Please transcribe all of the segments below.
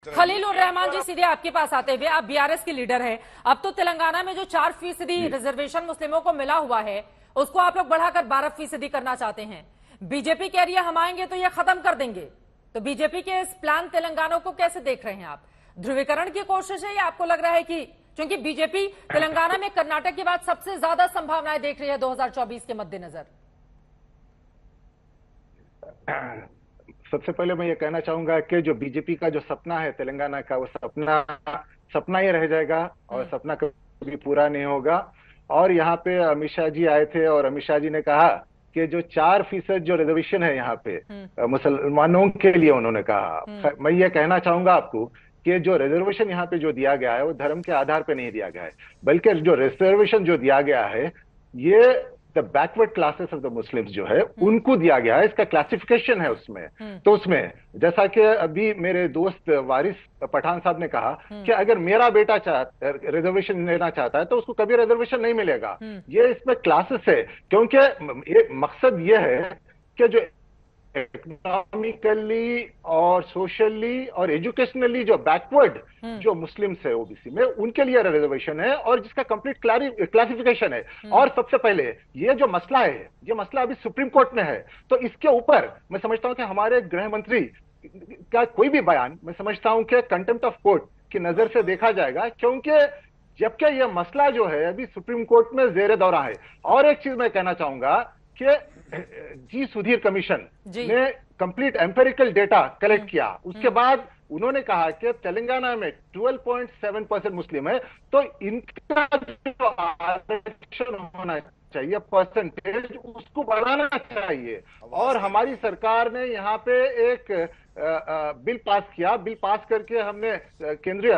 खलीलुर रहमान जी, सीधे आपके पास आते हुए, आप बीआरएस की लीडर हैं। अब तो तेलंगाना में जो 4% रिजर्वेशन मुस्लिमों को मिला हुआ है, उसको आप लोग बढ़ाकर 12% करना चाहते हैं। बीजेपी कह रही है हम आएंगे तो ये खत्म कर देंगे। तो बीजेपी के इस प्लान तेलंगाना को कैसे देख रहे हैं आप? ध्रुवीकरण की कोशिश है या आपको लग रहा है कि क्योंकि बीजेपी तेलंगाना में कर्नाटक के बाद सबसे ज्यादा संभावनाएं देख रही है 2024 के मद्देनजर? सबसे पहले मैं ये कहना चाहूंगा कि जो बीजेपी का जो सपना है तेलंगाना का, वो सपना सपना ही रह जाएगा और सपना कभी पूरा नहीं होगा। और यहाँ पे अमित शाह जी आए थे और अमित शाह जी ने कहा कि जो 4% जो रिजर्वेशन है यहाँ पे मुसलमानों के लिए, उन्होंने कहा, मैं ये कहना चाहूंगा आपको कि जो रिजर्वेशन यहाँ पे जो दिया गया है वो धर्म के आधार पे नहीं दिया गया है, बल्कि जो रिजर्वेशन जो दिया गया है ये the backward classes of the Muslims जो है उनको दिया गया है। इसका क्लासिफिकेशन है उसमें। तो उसमें जैसा कि अभी मेरे दोस्त वारिस पठान साहब ने कहा कि अगर मेरा बेटा रिजर्वेशन लेना चाहता है तो उसको कभी रिजर्वेशन नहीं मिलेगा। ये इसमें क्लासेस है, क्योंकि मकसद ये है कि जो इकोनॉमिकली और सोशली और एजुकेशनली जो बैकवर्ड जो मुस्लिम्स है ओबीसी में, उनके लिए रिजर्वेशन है और जिसका कंप्लीट क्लासिफिकेशन है। और सबसे पहले ये जो मसला है, ये मसला अभी सुप्रीम कोर्ट में है। तो इसके ऊपर मैं समझता हूं कि हमारे गृह मंत्री का कोई भी बयान, मैं समझता हूं कि कंटेम्प्ट ऑफ कोर्ट की नजर से देखा जाएगा, क्योंकि जबकि यह मसला जो है अभी सुप्रीम कोर्ट में जेर दौरा है। और एक चीज मैं कहना चाहूंगा कि जी सुधीर कमीशन ने कंप्लीट एम्पेरिकल डेटा कलेक्ट किया, उसके बाद उन्होंने कहा कि तेलंगाना में 12.7% मुस्लिम है, तो इनका जो आरक्षण होना चाहिए परसेंटेज, उसको बढ़ाना चाहिए। और हमारी सरकार ने यहाँ पे एक बिल पास किया। बिल पास करके हमने केंद्रीय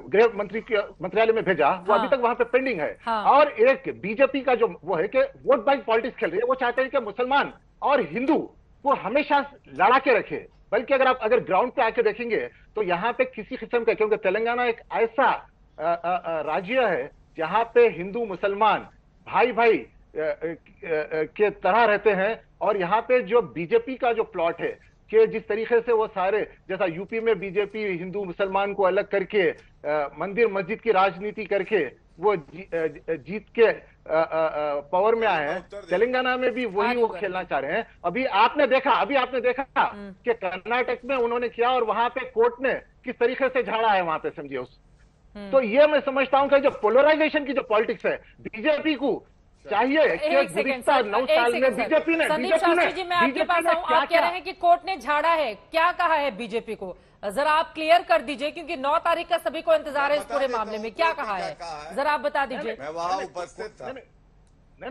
गृह मंत्री के मंत्रालय में भेजा। वो अभी तक वहां पे पेंडिंग है। और एक बीजेपी का जो वो है कि वोट बैंक पॉलिटिक्स खेल रही है। वो चाहते हैं कि मुसलमान और हिंदू को हमेशा लड़ा के रखे, बल्कि अगर ग्राउंड पे आके देखेंगे तो यहाँ पे किसी किस्म का, क्योंकि तेलंगाना एक ऐसा राज्य है जहाँ पे हिंदू मुसलमान भाई भाई के तरह रहते हैं। और यहाँ पे जो बीजेपी का जो प्लॉट है कि जिस तरीके से वो सारे, जैसा यूपी में बीजेपी हिंदू मुसलमान को अलग करके मंदिर मस्जिद की राजनीति करके वो जीत के पावर में आए हैं, तेलंगाना में भी वही वो खेलना चाह रहे हैं। अभी आपने देखा कि कर्नाटक में उन्होंने किया और वहां पे कोर्ट ने किस तरीके से झाड़ा है वहां पे, समझिए उस। तो ये मैं समझता हूं कि जो पोलराइजेशन की जो पॉलिटिक्स है, बीजेपी को चाहिए कि गुज़िश्ता 9 साल में बीजेपी ने संदीप शास्त्री जी, मैं आपके पास आऊं। आप कह रहे हैं कि कोर्ट ने झाड़ा है, क्या कहा है बीजेपी को? जरा आप क्लियर कर दीजिए, क्योंकि 9 तारीख का सभी को इंतजार है इस पूरे मामले में। क्या कहा है जरा आप बता दीजिए। मैं वहां उपस्थित था।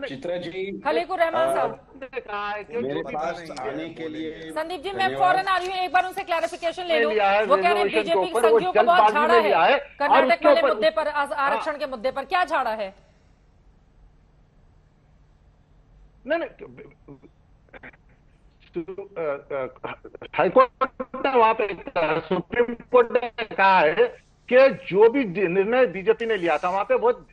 चित्रा जी, खलीकुर रहमान साहब ने कहा है कि मेरे पास आने के लिए संदीप जी, मैं फौरन आ रही हूँ, एक बार उनसे क्लैरिफिकेशन ले लूं। वो कह रहे हैं बीजेपी की संघियों को बहुत झाड़ा है कर्नाटक वाले मुद्दे पर, आरक्षण के मुद्दे पर। क्या झाड़ा है? नहीं, हाईकोर्ट ने वहां पे, सुप्रीम कोर्ट ने कहा है कि जो भी निर्णय बीजेपी ने लिया था वहां पे बहुत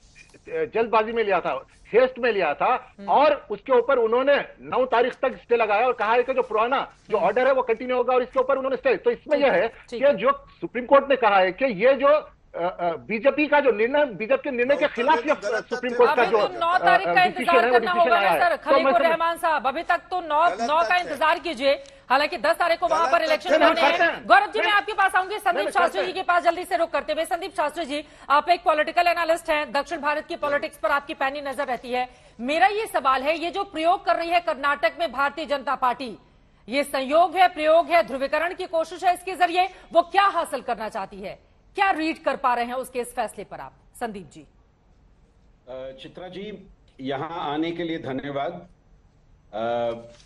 जल्दबाजी में लिया था, हेस्ट में लिया था। और उसके ऊपर उन्होंने 9 तारीख तक स्टे लगाया और कहा है कि जो पुराना जो ऑर्डर है वो कंटिन्यू होगा, और इसके ऊपर उन्होंने स्टे। तो इसमें यह है कि जो सुप्रीम कोर्ट ने कहा है कि ये जो बीजेपी का जो निर्णय, बीजेपी के निर्णय के खिलाफ ये सुप्रीम कोर्ट का जो 9 तारीख का इंतजार करना होगा ना सर खलीकुर रहमान साहब। अभी तक तो 9 का इंतजार कीजिए, हालांकि 10 तारीख को वहां पर इलेक्शन होने हैं। गौरव जी, मैं आपके पास आऊंगी। संदीप शास्त्री जी के पास जल्दी से रुक करते हुए। संदीप शास्त्री जी, आप एक पॉलिटिकल एनालिस्ट हैं, दक्षिण भारत की पॉलिटिक्स पर आपकी पैनी नजर रहती है। मेरा ये सवाल है, ये जो प्रयोग कर रही है कर्नाटक में भारतीय जनता पार्टी, ये संयोग है, प्रयोग है, ध्रुवीकरण की कोशिश है, इसके जरिए वो क्या हासिल करना चाहती है? क्या रीड कर पा रहे हैं उसके इस फैसले पर आप, संदीप जी? चित्रा जी, यहां आने के लिए धन्यवाद।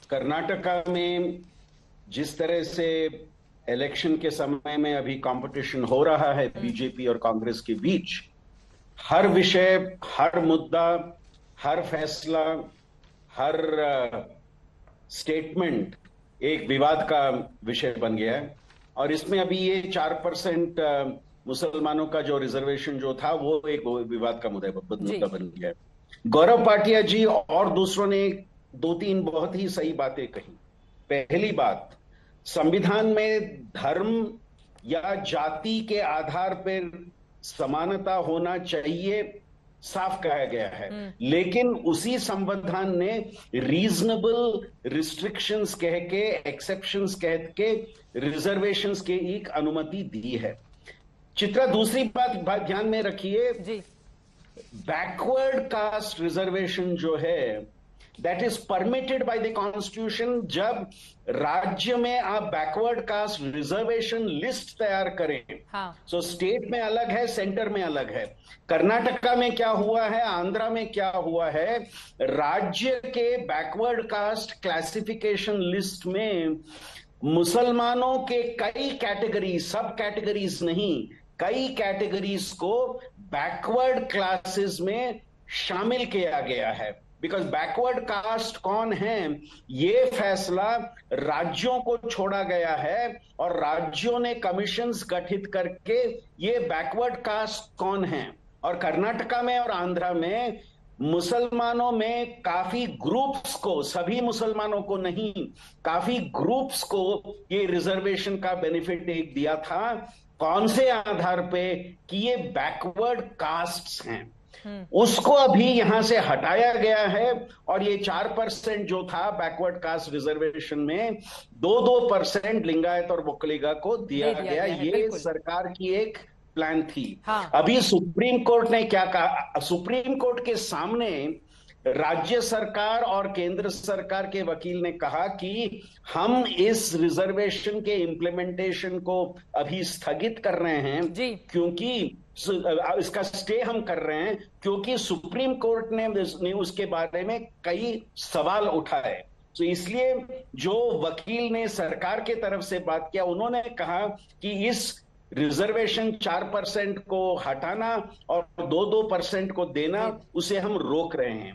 कर्नाटका में जिस तरह से इलेक्शन के समय में अभी कंपटीशन हो रहा है बीजेपी और कांग्रेस के बीच, हर विषय, हर मुद्दा, हर फैसला, हर स्टेटमेंट एक विवाद का विषय बन गया है। और इसमें अभी ये 4% मुसलमानों का जो रिजर्वेशन जो था वो एक विवाद का मुद्दा बन गया है। गौरव पाटिया जी और दूसरों ने 2-3 बहुत ही सही बातें कही। पहली बात, संविधान में धर्म या जाति के आधार पर समानता होना चाहिए, साफ कहा गया है। लेकिन उसी संविधान ने रीजनेबल रिस्ट्रिक्शंस कह के, एक्सेप्शंस कह के, रिजर्वेशंस के एक अनुमति दी है। चित्रा, दूसरी बात ध्यान में रखिए, बैकवर्ड कास्ट रिजर्वेशन जो है that is permitted by the constitution. जब राज्य में आप बैकवर्ड कास्ट रिजर्वेशन लिस्ट तैयार करें, सो स्टेट में अलग है, सेंटर में अलग है। कर्नाटका में क्या हुआ है, आंध्रा में क्या हुआ है, राज्य के बैकवर्ड कास्ट क्लासिफिकेशन लिस्ट में मुसलमानों के कई कैटेगरीज, सब कैटेगरीज नहीं, कई कैटेगरीज को बैकवर्ड क्लासेस में शामिल किया गया है। बिकॉज बैकवर्ड कास्ट कौन है, ये फैसला राज्यों को छोड़ा गया है और राज्यों ने कमीशंस गठित करके ये बैकवर्ड कास्ट कौन है। और कर्नाटका में और आंध्रा में मुसलमानों में काफी ग्रुप्स को, सभी मुसलमानों को नहीं, काफी ग्रुप्स को ये रिजर्वेशन का बेनिफिट एक दिया था। कौन से आधार पे कि ये बैकवर्ड कास्ट्स हैं, उसको अभी यहां से हटाया गया है। और ये 4% जो था बैकवर्ड कास्ट रिजर्वेशन में, 2% लिंगायत और वोक्लिगा को दिया गया। ये सरकार की एक प्लान थी। अभी सुप्रीम कोर्ट ने क्या कहा, सुप्रीम कोर्ट के सामने राज्य सरकार और केंद्र सरकार के वकील ने कहा कि हम इस रिजर्वेशन के इंप्लीमेंटेशन को अभी स्थगित कर रहे हैं, क्योंकि इसका स्टे हम कर रहे हैं क्योंकि सुप्रीम कोर्ट ने उसके बारे में कई सवाल उठाए। तो इसलिए जो वकील ने सरकार के तरफ से बात किया, उन्होंने कहा कि इस रिजर्वेशन 4% को हटाना और 2% को देना, उसे हम रोक रहे हैं।